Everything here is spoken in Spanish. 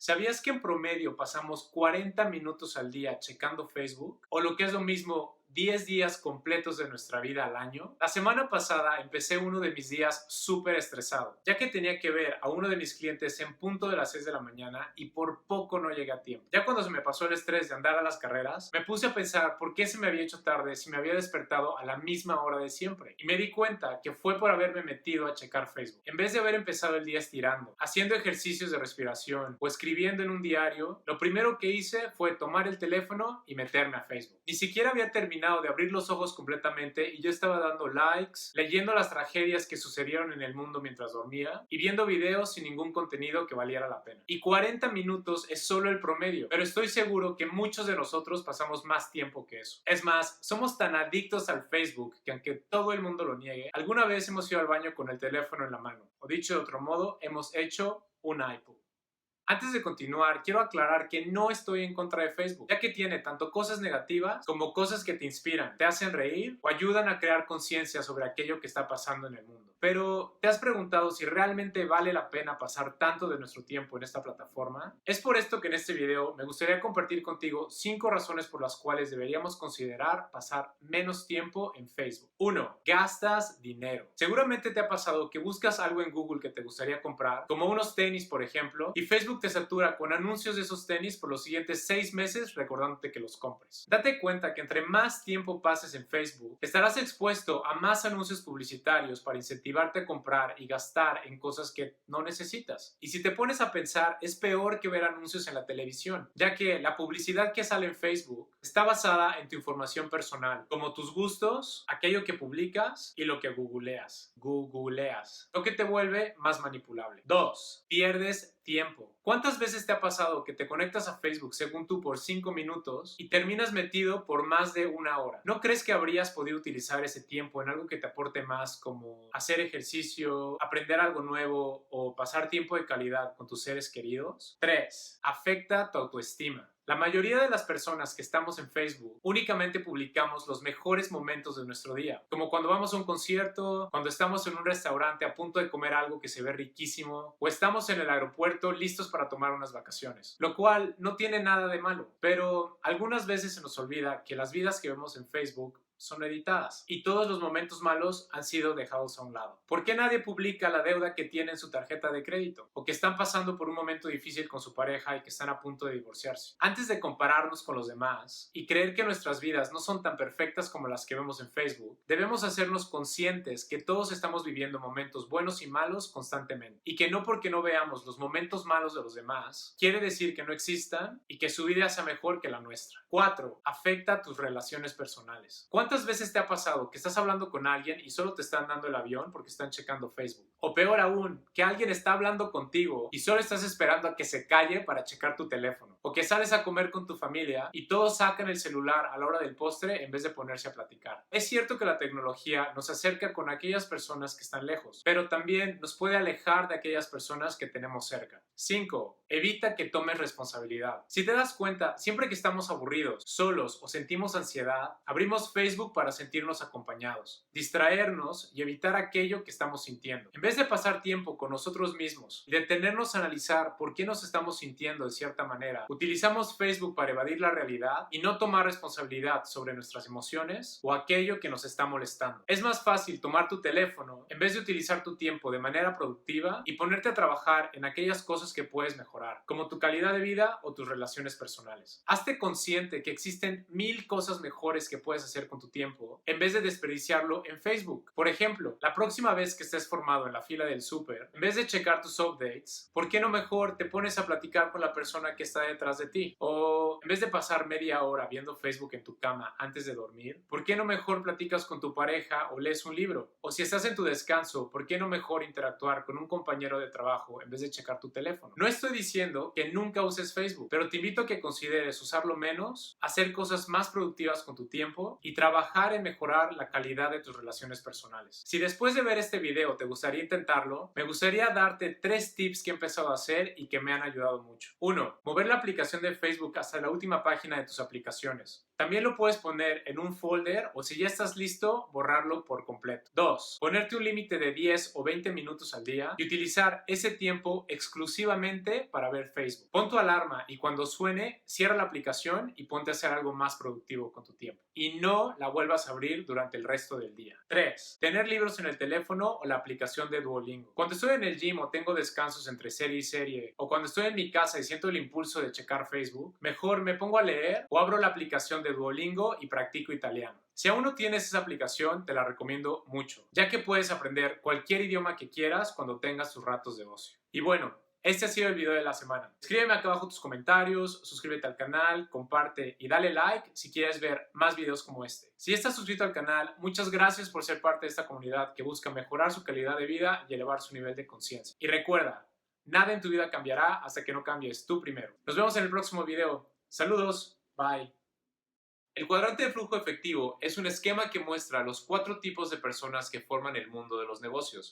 ¿Sabías que en promedio pasamos 40 minutos al día checando Facebook? O lo que es lo mismo, 10 días completos de nuestra vida al año. La semana pasada empecé uno de mis días súper estresado, ya que tenía que ver a uno de mis clientes en punto de las 6 de la mañana y por poco no llegué a tiempo. Ya cuando se me pasó el estrés de andar a las carreras, me puse a pensar por qué se me había hecho tarde si me había despertado a la misma hora de siempre. Y me di cuenta que fue por haberme metido a checar Facebook. En vez de haber empezado el día estirando, haciendo ejercicios de respiración o escribiendo en un diario, lo primero que hice fue tomar el teléfono y meterme a Facebook. Ni siquiera había terminado de abrir los ojos completamente y yo estaba dando likes, leyendo las tragedias que sucedieron en el mundo mientras dormía y viendo videos sin ningún contenido que valiera la pena. Y 40 minutos es solo el promedio, pero estoy seguro que muchos de nosotros pasamos más tiempo que eso. Es más, somos tan adictos al Facebook que aunque todo el mundo lo niegue, alguna vez hemos ido al baño con el teléfono en la mano, o dicho de otro modo, hemos hecho un iPod. Antes de continuar, quiero aclarar que no estoy en contra de Facebook, ya que tiene tanto cosas negativas como cosas que te inspiran, te hacen reír o ayudan a crear conciencia sobre aquello que está pasando en el mundo. Pero, ¿te has preguntado si realmente vale la pena pasar tanto de nuestro tiempo en esta plataforma? Es por esto que en este video me gustaría compartir contigo 5 razones por las cuales deberíamos considerar pasar menos tiempo en Facebook. 1. Gastas dinero. Seguramente te ha pasado que buscas algo en Google que te gustaría comprar, como unos tenis por ejemplo, y Facebook te satura con anuncios de esos tenis por los siguientes 6 meses recordándote que los compres. Date cuenta que entre más tiempo pases en Facebook, estarás expuesto a más anuncios publicitarios para incentivarte a comprar y gastar en cosas que no necesitas. Y si te pones a pensar, es peor que ver anuncios en la televisión, ya que la publicidad que sale en Facebook está basada en tu información personal, como tus gustos, aquello que publicas y lo que googleas, lo que te vuelve más manipulable. 2. Pierdes tiempo. ¿Cuántas veces te ha pasado que te conectas a Facebook según tú por 5 minutos y terminas metido por más de una hora? ¿No crees que habrías podido utilizar ese tiempo en algo que te aporte más, como hacer ejercicio, aprender algo nuevo o pasar tiempo de calidad con tus seres queridos? 3. Afecta tu autoestima. La mayoría de las personas que estamos en Facebook únicamente publicamos los mejores momentos de nuestro día, como cuando vamos a un concierto, cuando estamos en un restaurante a punto de comer algo que se ve riquísimo, o estamos en el aeropuerto listos para tomar unas vacaciones, lo cual no tiene nada de malo, pero algunas veces se nos olvida que las vidas que vemos en Facebook son editadas y todos los momentos malos han sido dejados a un lado. ¿Por qué nadie publica la deuda que tiene en su tarjeta de crédito? O que están pasando por un momento difícil con su pareja y que están a punto de divorciarse. Antes de compararnos con los demás y creer que nuestras vidas no son tan perfectas como las que vemos en Facebook, debemos hacernos conscientes que todos estamos viviendo momentos buenos y malos constantemente y que no porque no veamos los momentos malos de los demás quiere decir que no existan y que su vida sea mejor que la nuestra. 4. Afecta tus relaciones personales. ¿Cuántas veces te ha pasado que estás hablando con alguien y solo te están dando el avión porque están checando Facebook? O peor aún, que alguien está hablando contigo y solo estás esperando a que se calle para checar tu teléfono. O que sales a comer con tu familia y todos sacan el celular a la hora del postre en vez de ponerse a platicar. Es cierto que la tecnología nos acerca con aquellas personas que están lejos, pero también nos puede alejar de aquellas personas que tenemos cerca. 5. Evita que tomes responsabilidad. Si te das cuenta, siempre que estamos aburridos, solos o sentimos ansiedad, abrimos Facebook para sentirnos acompañados, distraernos y evitar aquello que estamos sintiendo. En vez de pasar tiempo con nosotros mismos y detenernos a analizar por qué nos estamos sintiendo de cierta manera, utilizamos Facebook para evadir la realidad y no tomar responsabilidad sobre nuestras emociones o aquello que nos está molestando. Es más fácil tomar tu teléfono en vez de utilizar tu tiempo de manera productiva y ponerte a trabajar en aquellas cosas que puedes mejorar, como tu calidad de vida o tus relaciones personales. Hazte consciente que existen 1000 cosas mejores que puedes hacer con tu tiempo en vez de desperdiciarlo en Facebook. Por ejemplo, la próxima vez que estés formado en la fila del súper, en vez de checar tus updates, ¿por qué no mejor te pones a platicar con la persona que está detrás de ti? O en vez de pasar media hora viendo Facebook en tu cama antes de dormir, ¿por qué no mejor platicas con tu pareja o lees un libro? O si estás en tu descanso, ¿por qué no mejor interactuar con un compañero de trabajo en vez de checar tu teléfono? No estoy diciendo que nunca uses Facebook, pero te invito a que consideres usarlo menos, hacer cosas más productivas con tu tiempo y trabajar en mejorar la calidad de tus relaciones personales. Si después de ver este video te gustaría intentarlo, me gustaría darte 3 tips que he empezado a hacer y que me han ayudado mucho. 1. Mover la aplicación de Facebook hasta la última página de tus aplicaciones. También lo puedes poner en un folder o si ya estás listo, borrarlo por completo. 2. Ponerte un límite de 10 o 20 minutos al día y utilizar ese tiempo exclusivamente exclusivamente para ver Facebook. Pon tu alarma y cuando suene, cierra la aplicación y ponte a hacer algo más productivo con tu tiempo. Y no la vuelvas a abrir durante el resto del día. 3. Tener libros en el teléfono o la aplicación de Duolingo. Cuando estoy en el gym o tengo descansos entre serie y serie, o cuando estoy en mi casa y siento el impulso de checar Facebook, mejor me pongo a leer o abro la aplicación de Duolingo y practico italiano. Si aún no tienes esa aplicación, te la recomiendo mucho, ya que puedes aprender cualquier idioma que quieras cuando tengas tus ratos de ocio. Y bueno, este ha sido el video de la semana. Escríbeme acá abajo tus comentarios, suscríbete al canal, comparte y dale like si quieres ver más videos como este. Si estás suscrito al canal, muchas gracias por ser parte de esta comunidad que busca mejorar su calidad de vida y elevar su nivel de conciencia. Y recuerda, nada en tu vida cambiará hasta que no cambies tú primero. Nos vemos en el próximo video. Saludos, bye. El cuadrante de flujo efectivo es un esquema que muestra los 4 tipos de personas que forman el mundo de los negocios.